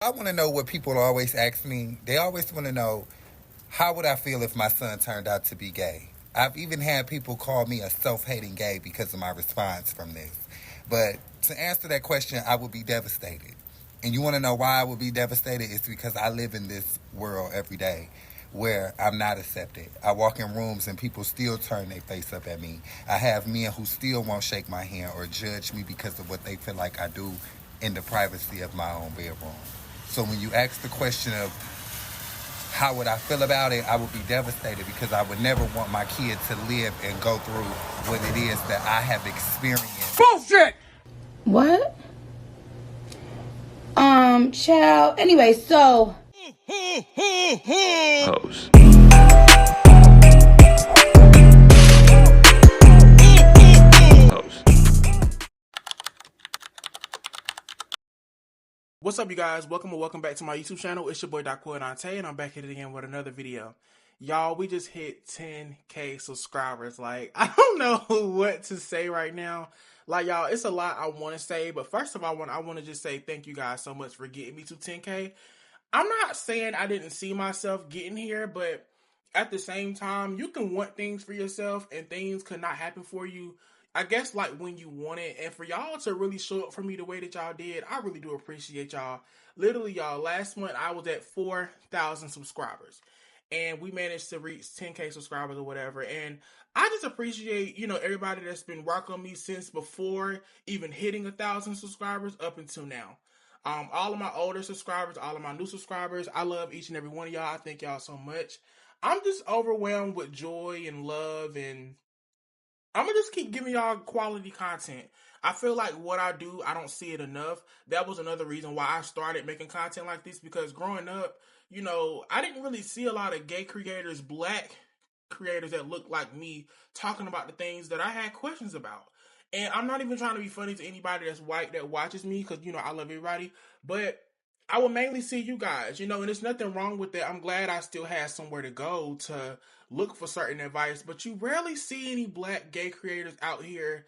I want to know what people always ask me. They always want to know, how would I feel if my son turned out to be gay? I've even had people call me a self-hating gay because of my response from this. But to answer that question, I would be devastated. And you want to know why I would be devastated? It's because I live in this world every day where I'm not accepted. I walk in rooms and people still turn their face up at me. I have men who still won't shake my hand or judge me because of what they feel like I do in the privacy of my own bedroom. So when you ask the question of how would I feel about it, I would be devastated because I would never want my kid to live and go through what it is that I have experienced. Bullshit! What? Child. Anyway, so. Hoes. What's up, you guys? Welcome back to my YouTube channel. It's your boy Dante, and I'm back here again with another video. Y'all, we just hit 10K subscribers. Like, I don't know what to say right now. Like, y'all, it's a lot I want to say, but first of all, I want to just say thank you guys so much for getting me to 10K. I'm not saying I didn't see myself getting here, but at the same time, you can want things for yourself and things could not happen for you. I guess like when you want it, and for y'all to really show up for me the way that y'all did, I really do appreciate y'all. Literally, y'all, last month I was at 4,000 subscribers and we managed to reach 10K subscribers or whatever. And I just appreciate, everybody that's been rocking on me since before even hitting 1,000 subscribers up until now. All of my older subscribers, all of my new subscribers, I love each and every one of y'all. I thank y'all so much. I'm just overwhelmed with joy and love, and I'm gonna just keep giving y'all quality content. I feel like what I do, I don't see it enough. That was another reason why I started making content like this, because growing up, I didn't really see a lot of gay creators, black creators that look like me talking about the things that I had questions about. And I'm not even trying to be funny to anybody that's white that watches me, because, I love everybody. But I will mainly see you guys, and there's nothing wrong with that. I'm glad I still have somewhere to go to look for certain advice, but you rarely see any black gay creators out here,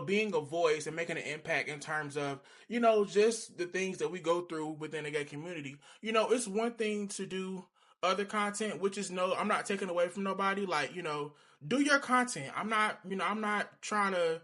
being a voice and making an impact in terms of, just the things that we go through within the gay community. It's one thing to do other content, which is I'm not taking away from nobody. Like, do your content. I'm not trying to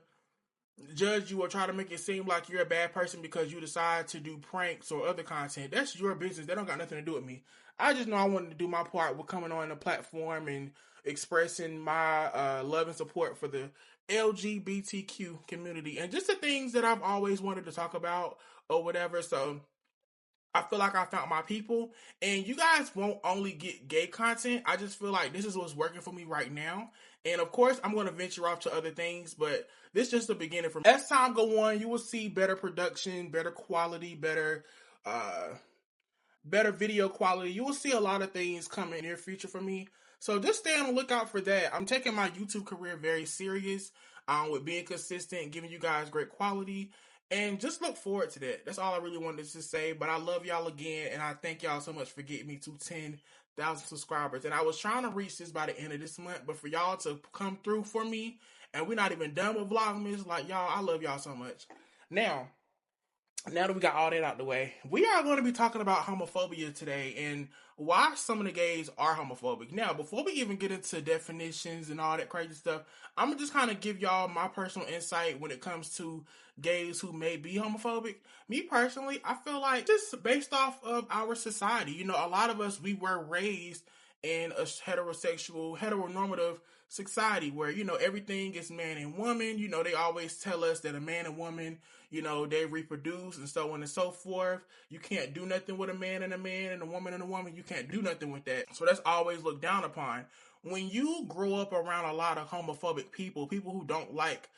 judge you or try to make it seem like you're a bad person because you decide to do pranks or other content. That's your business. That don't got nothing to do with me. I just know I wanted to do my part with coming on the platform and expressing my love and support for the LGBTQ community and just the things that I've always wanted to talk about or whatever. So I feel like I found my people, and you guys won't only get gay content. I just feel like this is what's working for me right now. And of course, I'm going to venture off to other things, but this is just the beginning for me. As time go on, you will see better production, better quality, better video quality. You will see a lot of things come in the near future for me. So just stay on the lookout for that. I'm taking my YouTube career very serious, with being consistent, giving you guys great quality. And just look forward to that. That's all I really wanted to say. But I love y'all again, and I thank y'all so much for getting me to 10,000 subscribers. And I was trying to reach this by the end of this month, but for y'all to come through for me, and we're not even done with Vlogmas, like, y'all, I love y'all so much. Now that we got all that out the way, we are going to be talking about homophobia today and why some of the gays are homophobic. Now, before we even get into definitions and all that crazy stuff, I'm going to just kind of give y'all my personal insight when it comes to gays who may be homophobic. Me personally, I feel like just based off of our society, a lot of us, we were raised in a heteronormative society where, everything is man and woman. They always tell us that a man and woman, they reproduce and so on and so forth. You can't do nothing with a man and a woman and a woman. You can't do nothing with that. So that's always looked down upon. When you grow up around a lot of homophobic people who don't like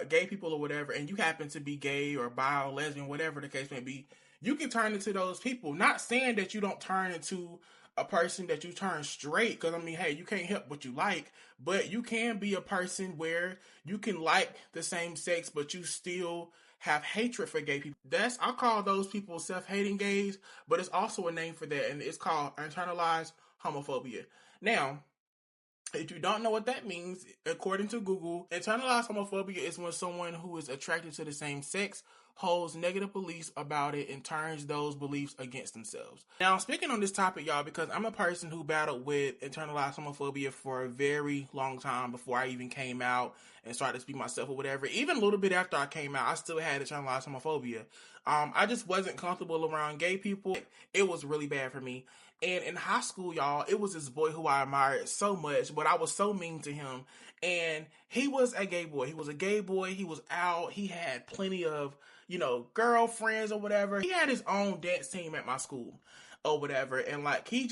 gay people or whatever, and you happen to be gay or bi or lesbian, whatever the case may be, you can turn into those people. Not saying that you don't turn into a person that you turn straight, because hey, you can't help what you like, but you can be a person where you can like the same sex, but you still have hatred for gay people. I call those people self-hating gays, but it's also a name for that, and it's called internalized homophobia. Now, if you don't know what that means, according to Google, internalized homophobia is when someone who is attracted to the same sex holds negative beliefs about it and turns those beliefs against themselves. Now, speaking on this topic, y'all, because I'm a person who battled with internalized homophobia for a very long time before I even came out and started to speak myself or whatever. Even a little bit after I came out, I still had internalized homophobia. I just wasn't comfortable around gay people. It was really bad for me. And in high school, y'all, it was this boy who I admired so much, but I was so mean to him. And he was a gay boy. He was a gay boy. He was out. He had plenty of, girlfriends or whatever. He had his own dance team at my school or whatever. And like, I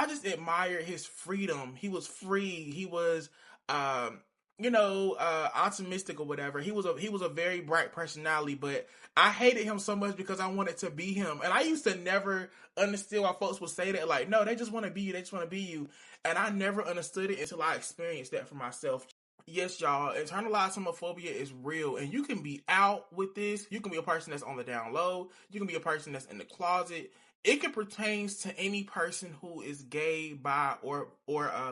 just admired his freedom. He was free. He was, optimistic or whatever. He was a very bright personality, but I hated him so much because I wanted to be him. And I used to never understand why folks would say that, like, no, they just want to be you. They just want to be you. And I never understood it until I experienced that for myself. Yes, y'all, internalized homophobia is real, and you can be out with this. You can be a person that's on the down low. You can be a person that's in the closet. It can pertain to any person who is gay, bi, or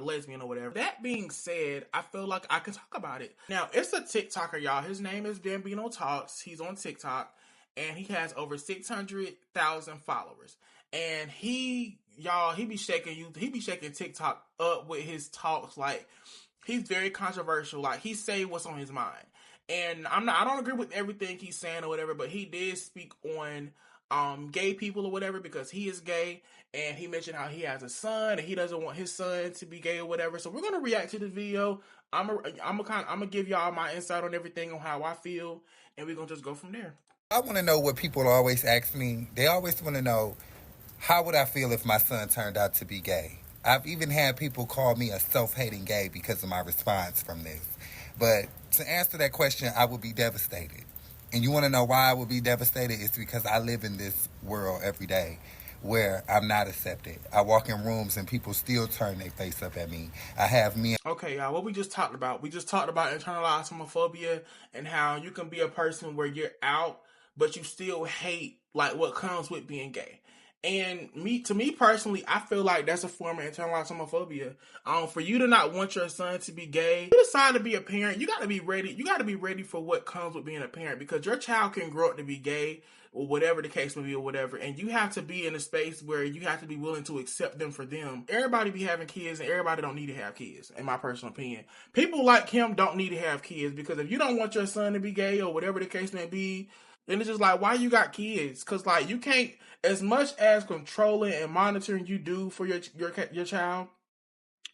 lesbian or whatever. That being said, I feel like I can talk about it. Now, it's a TikToker, y'all. His name is Bambino Talks. He's on TikTok, and he has over 600,000 followers. And he be shaking TikTok up with his talks. Like, he's very controversial. Like, he say what's on his mind. And I don't agree with everything he's saying or whatever, but he did speak on gay people or whatever because he is gay, and he mentioned how he has a son and he doesn't want his son to be gay or whatever. So we're gonna react to this video. I'm gonna give y'all my insight on everything on how I feel, and we're gonna just go from there. I want to know what people always ask me. They always want to know, how would I feel if my son turned out to be gay? I've even had people call me a self-hating gay because of my response from this. But to answer that question, I would be devastated. And you want to know why I would be devastated? It's because I live in this world every day where I'm not accepted. I walk in rooms and people still turn their face up at me. I have men. Okay, y'all, what we just talked about. We just talked about internalized homophobia and how you can be a person where you're out, but you still hate like what comes with being gay. And to me personally, I feel like that's a form of internalized homophobia. For you to not want your son to be gay, you decide to be a parent, you got to be ready. You got to be ready for what comes with being a parent, because your child can grow up to be gay or whatever the case may be or whatever. And you have to be in a space where you have to be willing to accept them for them. Everybody be having kids, and everybody don't need to have kids, in my personal opinion. People like him don't need to have kids, because if you don't want your son to be gay or whatever the case may be, then it's just like, why you got kids? Because like, you can't, as much as controlling and monitoring you do for your child,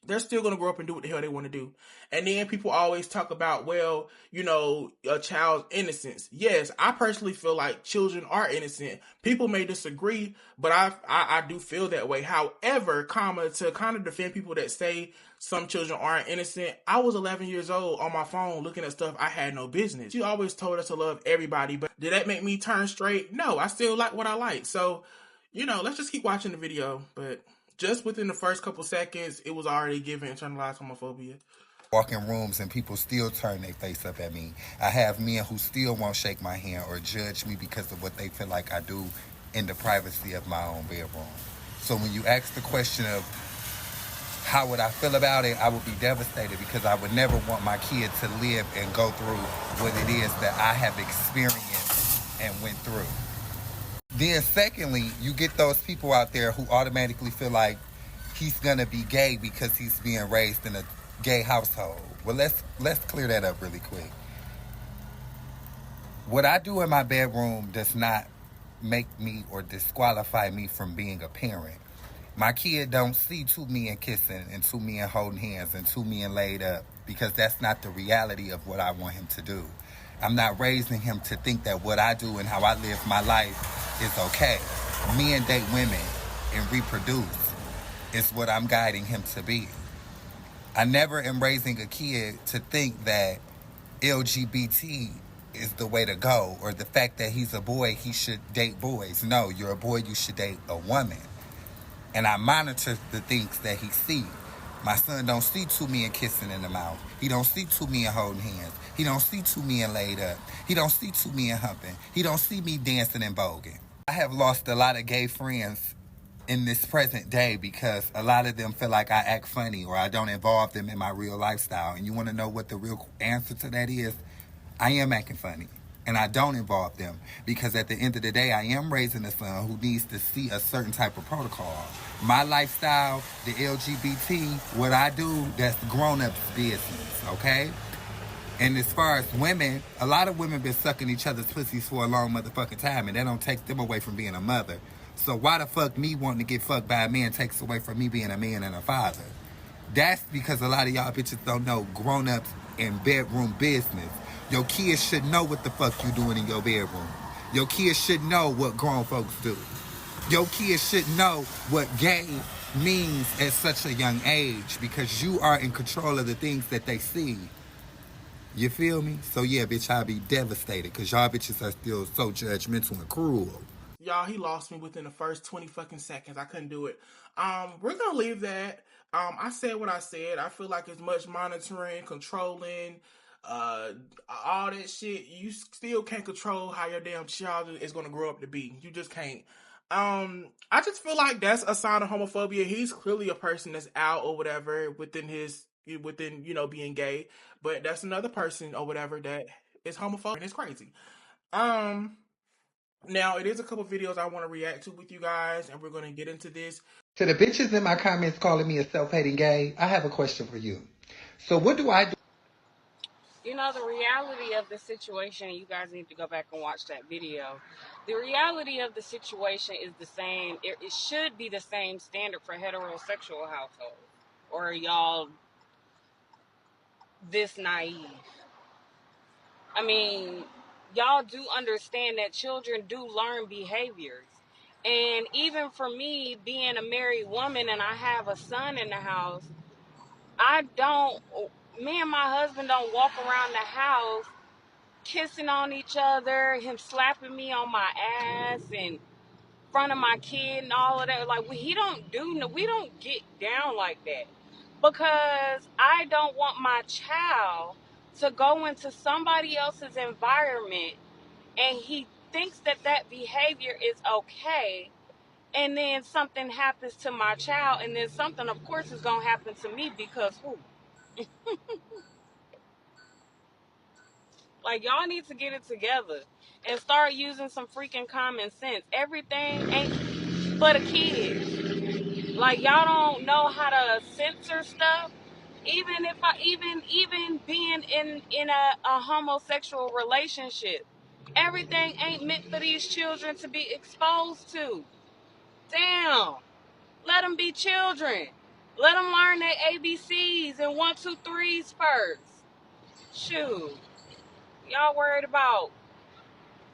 they're still going to grow up and do what the hell they want to do. And then people always talk about, well, a child's innocence. Yes, I personally feel like children are innocent. People may disagree, but I do feel that way. However, to kind of defend people that say some children aren't innocent, I was 11 years old on my phone looking at stuff I had no business. She always told us to love everybody, but did that make me turn straight? No, I still like what I like. So, let's just keep watching the video. But just within the first couple seconds, it was already giving internalized homophobia. Walk in rooms and people still turn their face up at me. I have men who still won't shake my hand or judge me because of what they feel like I do in the privacy of my own bedroom. So when you ask the question of how would I feel about it, I would be devastated, because I would never want my kid to live and go through what it is that I have experienced and went through. Then secondly, you get those people out there who automatically feel like he's gonna be gay because he's being raised in a gay household. Well, let's clear that up really quick. What I do in my bedroom does not make me or disqualify me from being a parent. My kid don't see two men kissing and two men holding hands and two men laid up, because that's not the reality of what I want him to do. I'm not raising him to think that what I do and how I live my life is okay. Men date women and reproduce is what I'm guiding him to be. I never am raising a kid to think that LGBT is the way to go, or the fact that he's a boy, he should date boys. No, you're a boy, you should date a woman. And I monitor the things that he sees. My son don't see two men kissing in the mouth. He don't see two men holding hands. He don't see two men laid up. He don't see two men humping. He don't see me dancing and voguing. I have lost a lot of gay friends in this present day because a lot of them feel like I act funny or I don't involve them in my real lifestyle. And you want to know what the real answer to that is? I am acting funny. and I don't involve them, because at the end of the day, I am raising a son who needs to see a certain type of protocol. My lifestyle, the LGBT, what I do, that's the grown-ups business, okay? And as far as women, a lot of women been sucking each other's pussies for a long motherfucking time, and that don't take them away from being a mother. So why the fuck me wanting to get fucked by a man takes away from me being a man and a father? That's because a lot of y'all bitches don't know grown-ups and bedroom business. Your kids should know what the fuck you doing in your bedroom. Your kids should know what grown folks do. Your kids should know what gay means at such a young age, because you are in control of the things that they see. You feel me? So yeah, bitch, I'll be devastated because y'all bitches are still so judgmental and cruel. Y'all, he lost me within the first 20 fucking seconds. I couldn't do it. We're gonna leave that. I said what I said. I feel like as much monitoring, controlling, all that shit, you still can't control how your damn child is gonna grow up to be. You just can't. I just feel like that's a sign of homophobia. He's clearly a person that's out or whatever within being gay, but that's another person or whatever that is homophobic, and it's crazy. Now it is a couple videos I want to react to with you guys, and we're gonna get into this. To the bitches in my comments calling me a self-hating gay, I have a question for you. So what do I do? You know, the reality of the situation, you guys need to go back and watch that video. The reality of the situation is the same. It should be the same standard for heterosexual households. Or are y'all this naive? I mean, y'all do understand that children do learn behaviors. And even for me, being a married woman and I have a son in the house, me and my husband don't walk around the house kissing on each other, him slapping me on my ass in front of my kid and all of that. Like, we don't get down like that, because I don't want my child to go into somebody else's environment and he thinks that behavior is okay, and then something happens to my child, and then something of course is gonna happen to me, because who? Like, y'all need to get it together and start using some freaking common sense. Everything ain't for the kids. Like, y'all don't know how to censor stuff. Even being in a homosexual relationship, everything ain't meant for these children to be exposed to. Damn. Let them be children. Let them learn their ABCs and 1, 2, 3s first. Shoot. Y'all worried about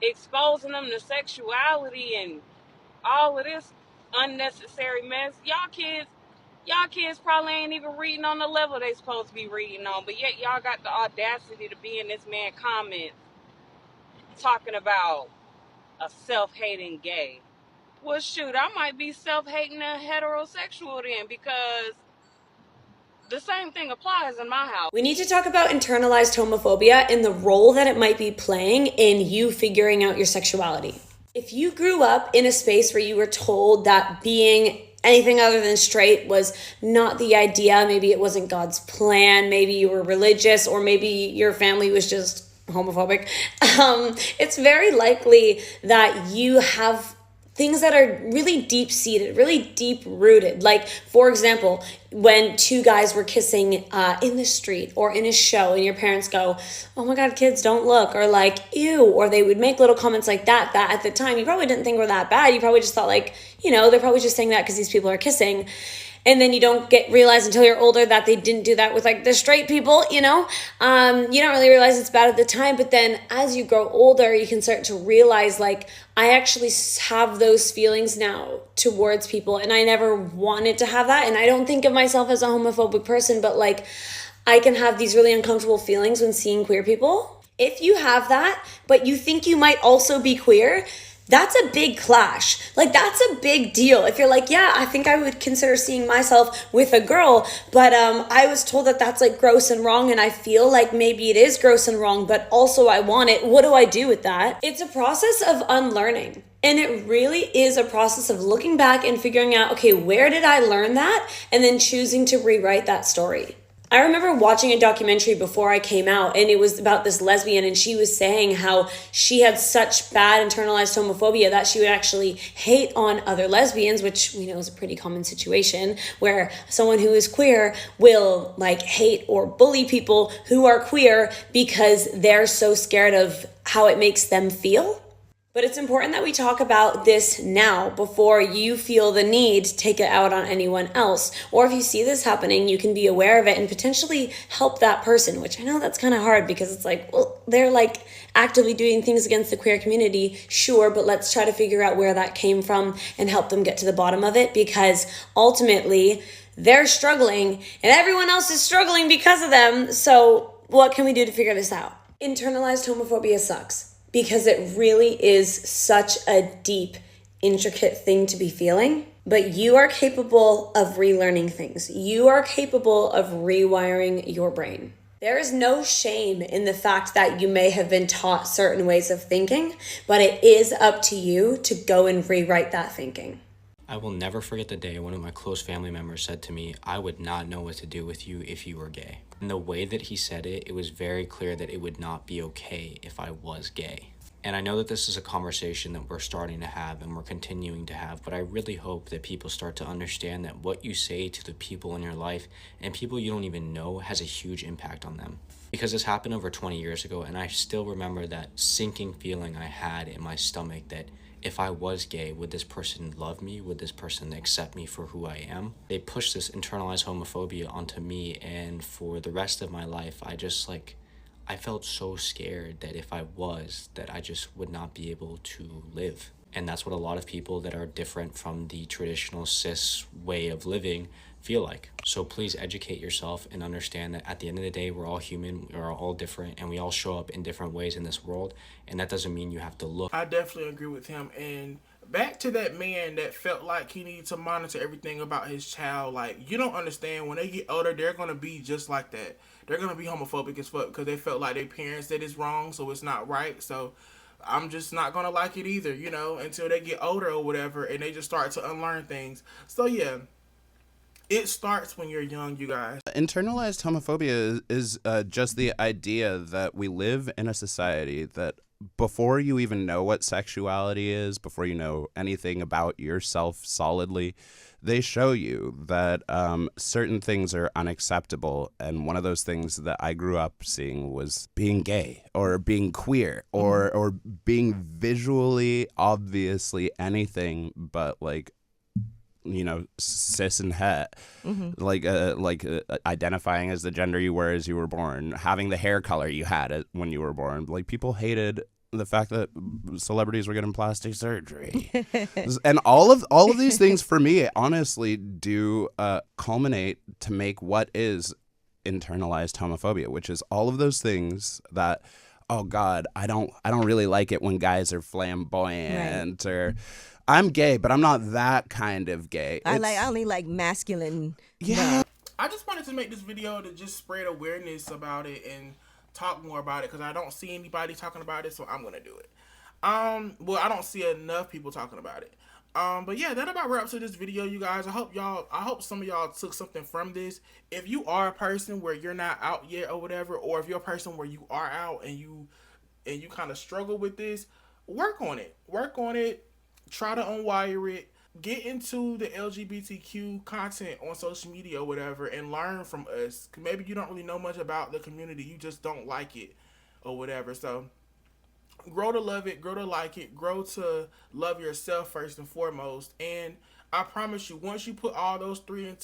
exposing them to sexuality and all of this unnecessary mess. Y'all kids probably ain't even reading on the level they supposed to be reading on, but yet y'all got the audacity to be in this man comments talking about a self-hating gay. Well, shoot, I might be self-hating a heterosexual then, because the same thing applies in my house. We need to talk about internalized homophobia and the role that it might be playing in you figuring out your sexuality. If you grew up in a space where you were told that being anything other than straight was not the idea, maybe it wasn't God's plan, maybe you were religious, or maybe your family was just homophobic, it's very likely that you have things that are really deep-seated, really deep-rooted. Like, for example, when two guys were kissing in the street or in a show, and your parents go, "Oh my God, kids, don't look," or like, "Ew," or they would make little comments like that at the time you probably didn't think were that bad. You probably just thought like, they're probably just saying that because these people are kissing. And then you don't realize until you're older that they didn't do that with like the straight people, you don't really realize it's bad at the time. But then as you grow older, you can start to realize like, I actually have those feelings now towards people, and I never wanted to have that. And I don't think of myself as a homophobic person, but like, I can have these really uncomfortable feelings when seeing queer people. If you have that, but you think you might also be queer, that's a big clash. Like, that's a big deal. If you're like, yeah, I think I would consider seeing myself with a girl, but I was told that that's like gross and wrong, and I feel like maybe it is gross and wrong, but also I want it. What do I do with that? It's a process of unlearning. And it really is a process of looking back and figuring out, okay, where did I learn that? And then choosing to rewrite that story. I remember watching a documentary before I came out, and it was about this lesbian, and she was saying how she had such bad internalized homophobia that she would actually hate on other lesbians, which we know is a pretty common situation, where someone who is queer will like hate or bully people who are queer because they're so scared of how it makes them feel. But it's important that we talk about this now before you feel the need to take it out on anyone else. Or if you see this happening, you can be aware of it and potentially help that person, which I know that's kind of hard because it's like, well, they're like actively doing things against the queer community. Sure, but let's try to figure out where that came from and help them get to the bottom of it, because ultimately they're struggling and everyone else is struggling because of them. So what can we do to figure this out? Internalized homophobia sucks, because it really is such a deep, intricate thing to be feeling. But you are capable of relearning things. You are capable of rewiring your brain. There is no shame in the fact that you may have been taught certain ways of thinking, but it is up to you to go and rewrite that thinking. I will never forget the day one of my close family members said to me, "I would not know what to do with you if you were gay." And the way that he said it, it was very clear that it would not be okay if I was gay. And I know that this is a conversation that we're starting to have and we're continuing to have, but I really hope that people start to understand that what you say to the people in your life and people you don't even know has a huge impact on them. Because this happened over 20 years ago, and I still remember that sinking feeling I had in my stomach that if I was gay, would this person love me? Would this person accept me for who I am? They pushed this internalized homophobia onto me, and for the rest of my life, I felt so scared that if I was, that I just would not be able to live. And that's what a lot of people that are different from the traditional cis way of living feel like. So please educate yourself and understand that at the end of the day, we're all human, we're all different, and we all show up in different ways in this world. And that doesn't mean you have to look. I definitely agree with him. And back to that man that felt like he needed to monitor everything about his child. Like, you don't understand, when they get older, they're going to be just like that. They're going to be homophobic as fuck because they felt like their parents said it's wrong, so it's not right. So I'm just not going to like it either, you know, until they get older or whatever, and they just start to unlearn things. So yeah, it starts when you're young, you guys. Internalized homophobia is just the idea that we live in a society that before you even know what sexuality is, before you know anything about yourself solidly, they show you that certain things are unacceptable. And one of those things that I grew up seeing was being gay or being queer or being visually obviously anything but like, you know, cis and het, like identifying as the gender you were as you were born, having the hair color you had when you were born. Like, people hated the fact that celebrities were getting plastic surgery, and all of these things for me honestly do culminate to make what is internalized homophobia, which is all of those things that, oh God, I don't really like it when guys are flamboyant, or I'm gay, but I'm not that kind of gay. I only like masculine. Yeah. I just wanted to make this video to just spread awareness about it and talk more about it, because I don't see anybody talking about it, so I'm gonna do it. Well, I don't see enough people talking about it. But yeah, that about wraps up this video, you guys. I hope some of y'all took something from this. If you are a person where you're not out yet or whatever, or if you're a person where you are out and you kind of struggle with this, work on it. Try to unwire it. Get into the LGBTQ content on social media or whatever and learn from us. Maybe you don't really know much about the community. You just don't like it or whatever. So grow to love it, grow to like it, grow to love yourself first and foremost. And I promise you, once you put all those three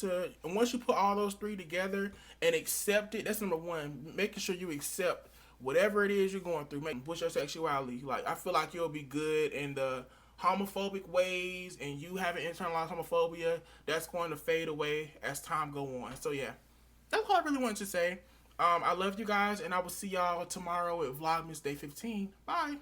together and accept it, that's number one. Making sure you accept whatever it is you're going through. What's your sexuality? Like, I feel like you'll be good in the homophobic ways, and you having internalized homophobia, that's going to fade away as time go on. So yeah, that's all I really wanted to say. I love you guys, and I will see y'all tomorrow at Vlogmas Day 15. Bye.